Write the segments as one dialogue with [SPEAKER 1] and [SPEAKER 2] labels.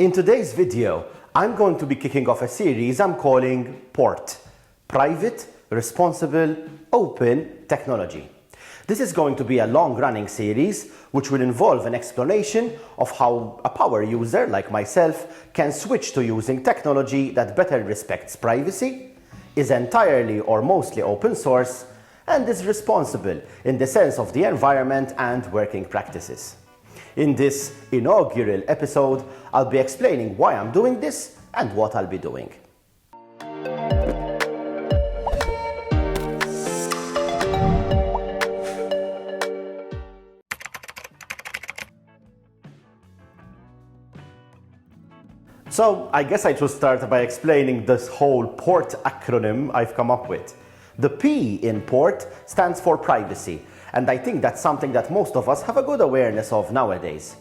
[SPEAKER 1] In today's video, I'm going to be kicking off a series I'm calling PORT, Private, Responsible, Open Technology. This is going to be a long-running series which will involve an explanation of how a power user like myself can switch to using technology that better respects privacy, is entirely or mostly open source, and is responsible in the sense of the environment and working practices. In this inaugural episode, I'll be explaining why I'm doing this and what I'll be doing. So I guess I should start by explaining this whole PORT acronym I've come up with. The P in PORT stands for privacy, and I think that's something that most of us have a good awareness of nowadays.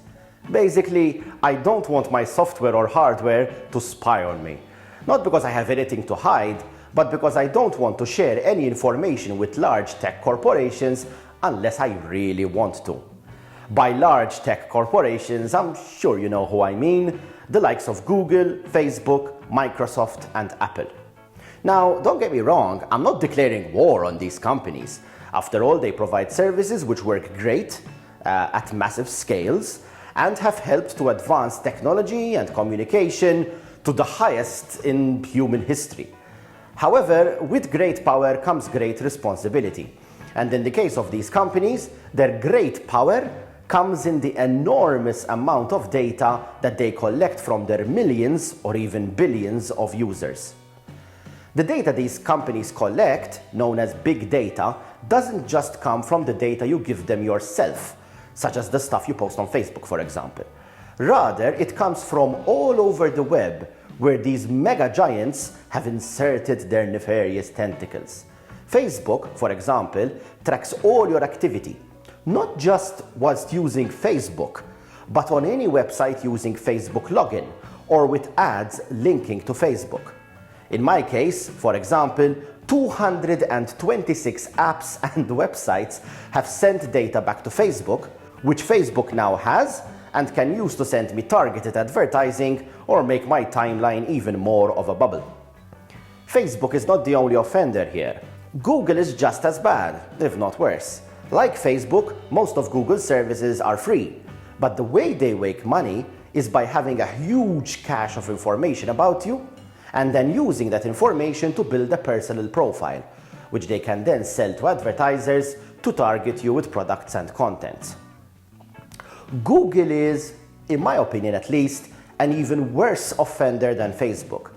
[SPEAKER 1] Basically, I don't want my software or hardware to spy on me. Not because I have anything to hide, but because I don't want to share any information with large tech corporations unless I really want to. By large tech corporations, I'm sure you know who I mean, the likes of Google, Facebook, Microsoft, and Apple. Now, don't get me wrong, I'm not declaring war on these companies. After all, they provide services which work great at massive scales and have helped to advance technology and communication to the highest in human history. However, with great power comes great responsibility. And in the case of these companies, their great power comes in the enormous amount of data that they collect from their millions or even billions of users. The data these companies collect, known as big data, doesn't just come from the data you give them yourself, such as the stuff you post on Facebook, for example. Rather, it comes from all over the web, where these mega giants have inserted their nefarious tentacles. Facebook, for example, tracks all your activity, not just whilst using Facebook, but on any website using Facebook login, or with ads linking to Facebook. In my case, for example, 226 apps and websites have sent data back to Facebook, which Facebook now has and can use to send me targeted advertising or make my timeline even more of a bubble. Facebook is not the only offender here. Google is just as bad, if not worse. Like Facebook, most of Google's services are free, but the way they make money is by having a huge cache of information about you and then using that information to build a personal profile, which they can then sell to advertisers to target you with products and content. Google is, in my opinion at least, an even worse offender than Facebook.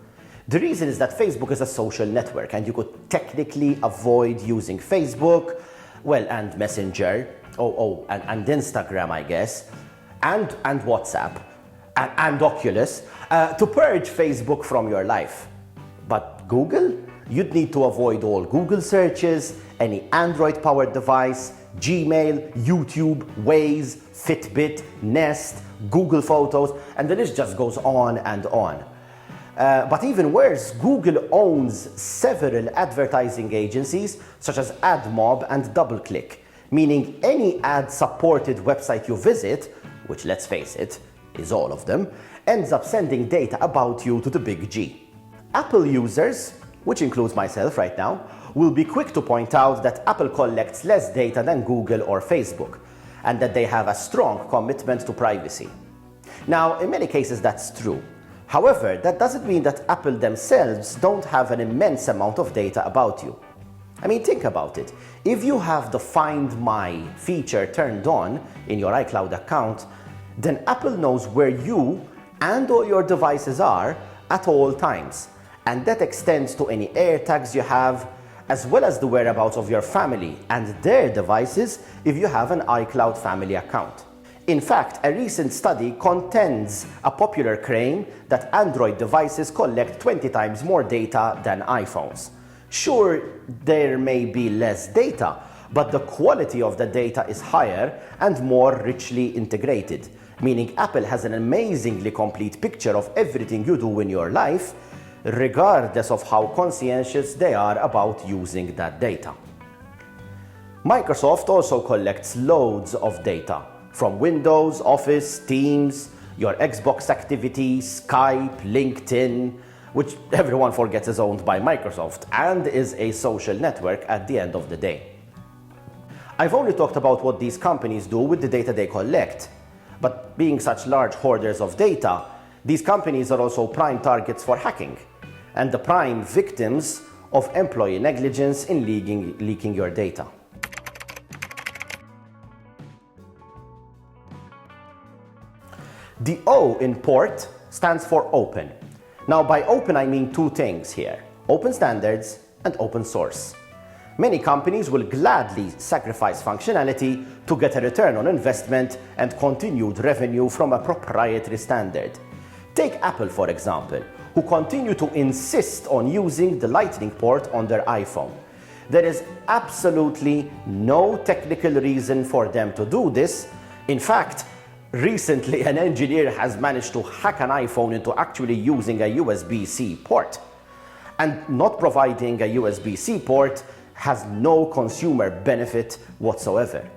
[SPEAKER 1] The reason is that Facebook is a social network and you could technically avoid using Facebook, well, and Messenger, and Instagram, I guess, and WhatsApp, and Oculus, to purge Facebook from your life. But Google? You'd need to avoid all Google searches, any Android-powered device, Gmail, YouTube, Waze, Fitbit, Nest, Google Photos, and the list just goes on and on. But even worse, Google owns several advertising agencies such as AdMob and DoubleClick, meaning any ad-supported website you visit, which let's face it, is all of them, ends up sending data about you to the big G. Apple users, which includes myself right now, will be quick to point out that Apple collects less data than Google or Facebook, and that they have a strong commitment to privacy. Now, in many cases that's true. However, that doesn't mean that Apple themselves don't have an immense amount of data about you. I mean, think about it. If you have the Find My feature turned on in your iCloud account, then Apple knows where you and all your devices are at all times. And that extends to any AirTags you have, as well as the whereabouts of your family and their devices if you have an iCloud family account. In fact, a recent study contends a popular claim that Android devices collect 20 times more data than iPhones. Sure, there may be less data, but the quality of the data is higher and more richly integrated, meaning Apple has an amazingly complete picture of everything you do in your life, regardless of how conscientious they are about using that data. Microsoft also collects loads of data from Windows, Office, Teams, your Xbox activity, Skype, LinkedIn, which everyone forgets is owned by Microsoft and is a social network at the end of the day. I've only talked about what these companies do with the data they collect, but being such large hoarders of data, these companies are also prime targets for hacking and the prime victims of employee negligence in leaking your data. The O in port stands for open. Now, by open, I mean two things here: open standards and open source. Many companies will gladly sacrifice functionality to get a return on investment and continued revenue from a proprietary standard. Take Apple, for example, who continue to insist on using the Lightning port on their iPhone. There is absolutely no technical reason for them to do this. In fact, recently an engineer has managed to hack an iPhone into actually using a USB-C port. And not providing a USB-C port has no consumer benefit whatsoever.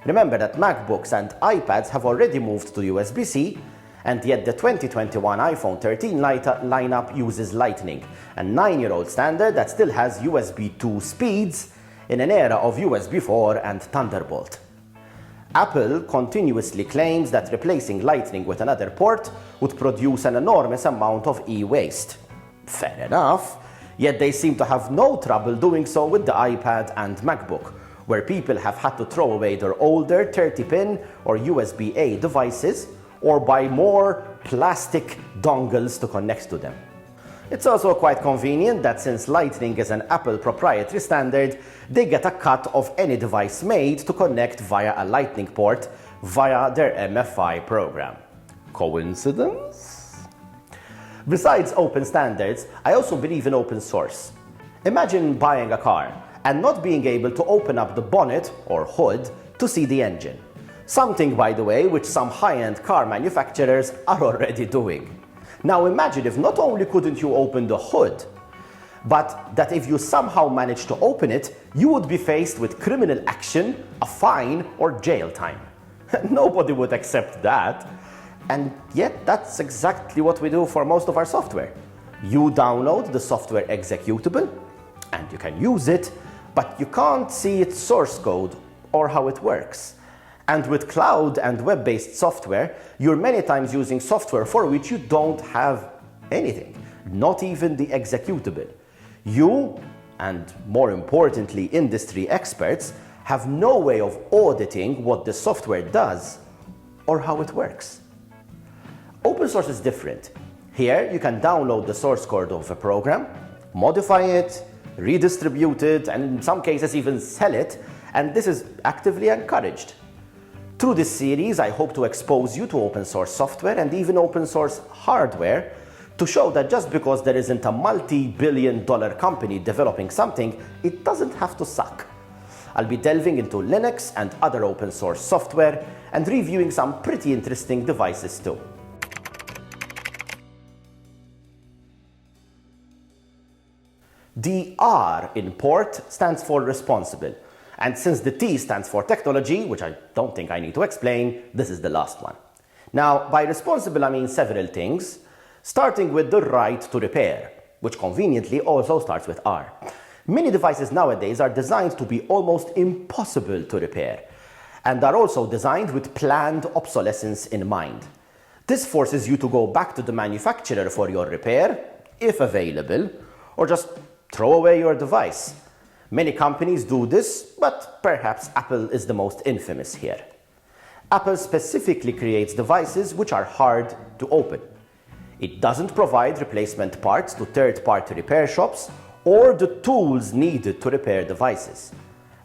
[SPEAKER 1] Remember that MacBooks and iPads have already moved to USB-C, and yet the 2021 iPhone 13 lineup uses Lightning, a 9-year-old standard that still has USB 2 speeds in an era of USB 4 and Thunderbolt. Apple continuously claims that replacing Lightning with another port would produce an enormous amount of e-waste. Fair enough, yet they seem to have no trouble doing so with the iPad and MacBook, where people have had to throw away their older 30-pin or USB-A devices or buy more plastic dongles to connect to them. It's also quite convenient that since Lightning is an Apple proprietary standard, they get a cut of any device made to connect via a Lightning port via their MFI program. Coincidence? Besides open standards, I also believe in open source. Imagine buying a car and not being able to open up the bonnet or hood to see the engine. Something, by the way, which some high-end car manufacturers are already doing. Now imagine if not only couldn't you open the hood, but that if you somehow managed to open it, you would be faced with criminal action, a fine, or jail time. Nobody would accept that. And yet that's exactly what we do for most of our software. You download the software executable, and you can use it, but you can't see its source code or how it works. And with cloud and web-based software, you're many times using software for which you don't have anything, not even the executable. You, and more importantly, industry experts, have no way of auditing what the software does or how it works. Open source is different. Here, you can download the source code of a program, modify it, redistribute it, and in some cases even sell it, and this is actively encouraged. Through this series, I hope to expose you to open source software and even open source hardware to show that just because there isn't a multi-billion-dollar company developing something, it doesn't have to suck. I'll be delving into Linux and other open source software and reviewing some pretty interesting devices too. The R in port stands for responsible. And since the T stands for technology, which I don't think I need to explain, this is the last one. Now, by responsible, I mean several things, starting with the right to repair, which conveniently also starts with R. Many devices nowadays are designed to be almost impossible to repair, and are also designed with planned obsolescence in mind. This forces you to go back to the manufacturer for your repair, if available, or just throw away your device. Many companies do this, but perhaps Apple is the most infamous here. Apple specifically creates devices which are hard to open. It doesn't provide replacement parts to third-party repair shops or the tools needed to repair devices.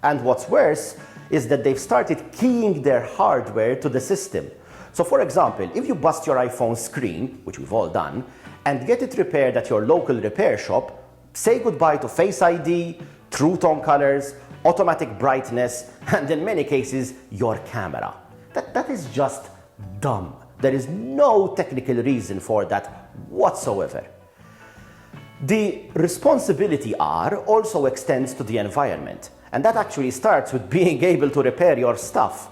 [SPEAKER 1] And what's worse is that they've started keying their hardware to the system. So for example, if you bust your iPhone screen, which we've all done, and get it repaired at your local repair shop, say goodbye to Face ID, True Tone colors, automatic brightness, and in many cases, your camera. That is just dumb. There is no technical reason for that whatsoever. The responsibility R also extends to the environment, and that actually starts with being able to repair your stuff.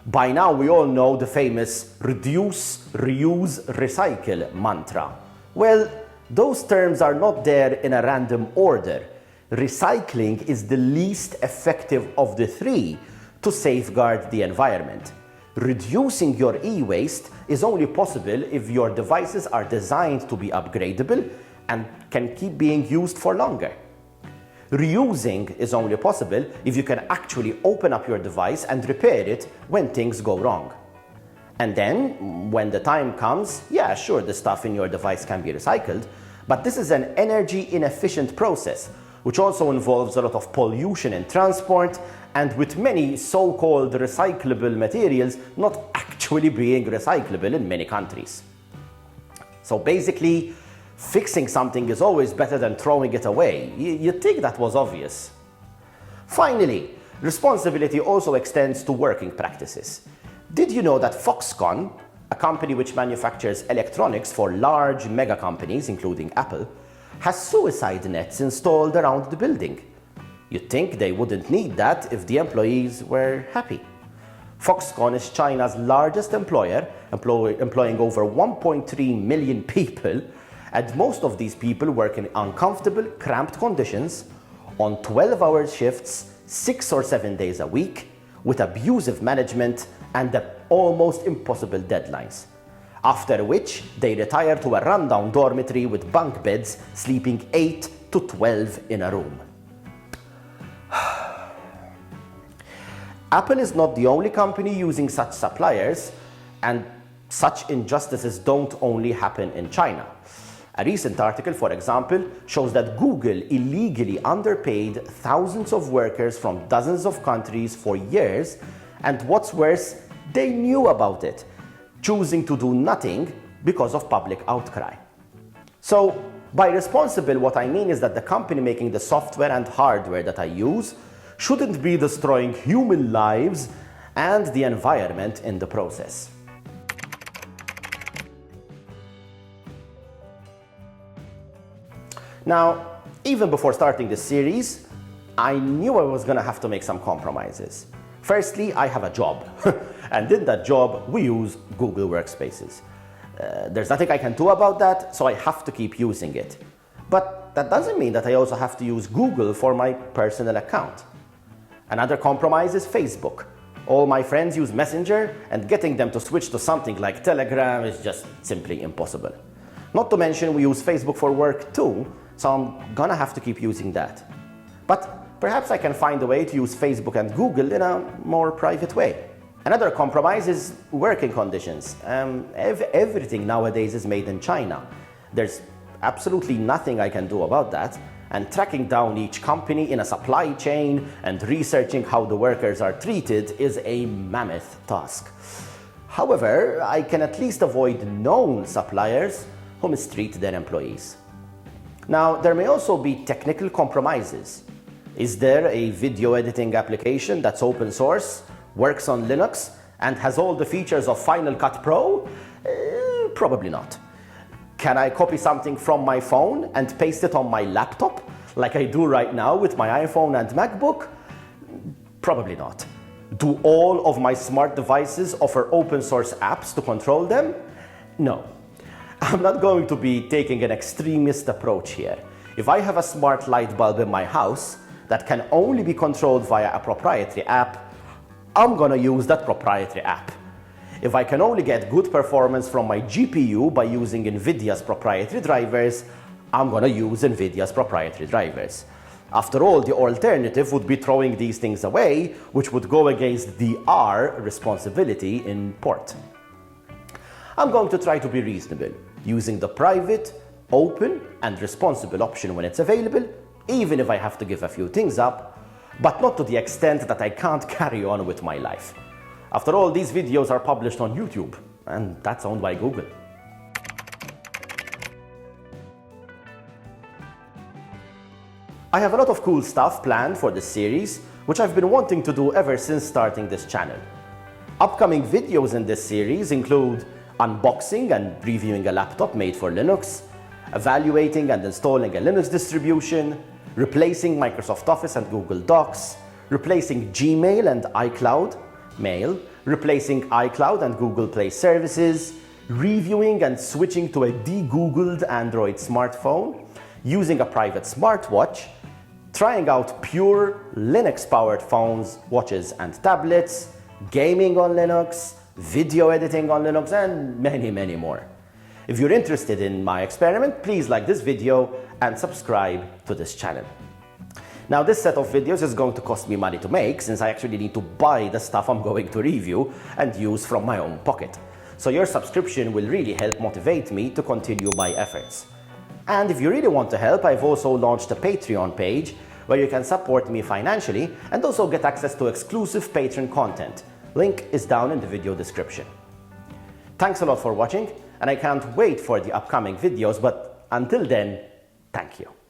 [SPEAKER 1] By now we all know the famous reduce, reuse, recycle mantra. Well, those terms are not there in a random order. Recycling is the least effective of the three to safeguard the environment. Reducing your e-waste is only possible if your devices are designed to be upgradable and can keep being used for longer. Reusing is only possible if you can actually open up your device and repair it when things go wrong. And then, when the time comes, yeah, sure, the stuff in your device can be recycled, but this is an energy inefficient process, which also involves a lot of pollution in transport, and with many so-called recyclable materials not actually being recyclable in many countries. So basically, fixing something is always better than throwing it away. You'd think that was obvious. Finally, responsibility also extends to working practices. Did you know that Foxconn, a company which manufactures electronics for large mega companies, including Apple, has suicide nets installed around the building? You'd think they wouldn't need that if the employees were happy. Foxconn is China's largest employer, employing over 1.3 million people, and most of these people work in uncomfortable, cramped conditions, on 12-hour shifts, 6 or 7 days a week, with abusive management and almost impossible deadlines. After which, they retire to a rundown dormitory with bunk beds, sleeping 8 to 12 in a room. Apple is not the only company using such suppliers, and such injustices don't only happen in China. A recent article, for example, shows that Google illegally underpaid thousands of workers from dozens of countries for years, and what's worse, they knew about it, choosing to do nothing because of public outcry. So, by responsible, what I mean is that the company making the software and hardware that I use shouldn't be destroying human lives and the environment in the process. Now, even before starting this series, I knew I was going to have to make some compromises. Firstly, I have a job, and in that job, we use Google Workspaces. There's nothing I can do about that, so I have to keep using it. But that doesn't mean that I also have to use Google for my personal account. Another compromise is Facebook. All my friends use Messenger, and getting them to switch to something like Telegram is just simply impossible. Not to mention we use Facebook for work too, so I'm gonna have to keep using that. But perhaps I can find a way to use Facebook and Google in a more private way. Another compromise is working conditions. Everything nowadays is made in China. There's absolutely nothing I can do about that, and tracking down each company in a supply chain and researching how the workers are treated is a mammoth task. However, I can at least avoid known suppliers who mistreat their employees. Now, there may also be technical compromises. Is there a video editing application that's open source, works on Linux, and has all the features of Final Cut Pro? Probably not. Can I copy something from my phone and paste it on my laptop, like I do right now with my iPhone and MacBook? Probably not. Do all of my smart devices offer open source apps to control them? No. I'm not going to be taking an extremist approach here. If I have a smart light bulb in my house that can only be controlled via a proprietary app, I'm gonna use that proprietary app. If I can only get good performance from my GPU by using NVIDIA's proprietary drivers, I'm gonna use NVIDIA's proprietary drivers. After all, the alternative would be throwing these things away, which would go against the R responsibility in port. I'm going to try to be reasonable, using the private, open, and responsible option when it's available, even if I have to give a few things up, but not to the extent that I can't carry on with my life. After all, these videos are published on YouTube, and that's owned by Google. I have a lot of cool stuff planned for this series, which I've been wanting to do ever since starting this channel. Upcoming videos in this series include unboxing and reviewing a laptop made for Linux, evaluating and installing a Linux distribution, replacing Microsoft Office and Google Docs, replacing Gmail and iCloud Mail, replacing iCloud and Google Play services, reviewing and switching to a de-Googled Android smartphone, using a private smartwatch, trying out pure Linux-powered phones, watches and tablets, gaming on Linux, video editing on Linux, and many, many more. If you're interested in my experiment, please like this video and subscribe to this channel. Now, this set of videos is going to cost me money to make, since I actually need to buy the stuff I'm going to review and use from my own pocket. So your subscription will really help motivate me to continue my efforts. And if you really want to help, I've also launched a Patreon page where you can support me financially and also get access to exclusive Patreon content. Link is down in the video description. Thanks a lot for watching, and I can't wait for the upcoming videos, but until then, thank you.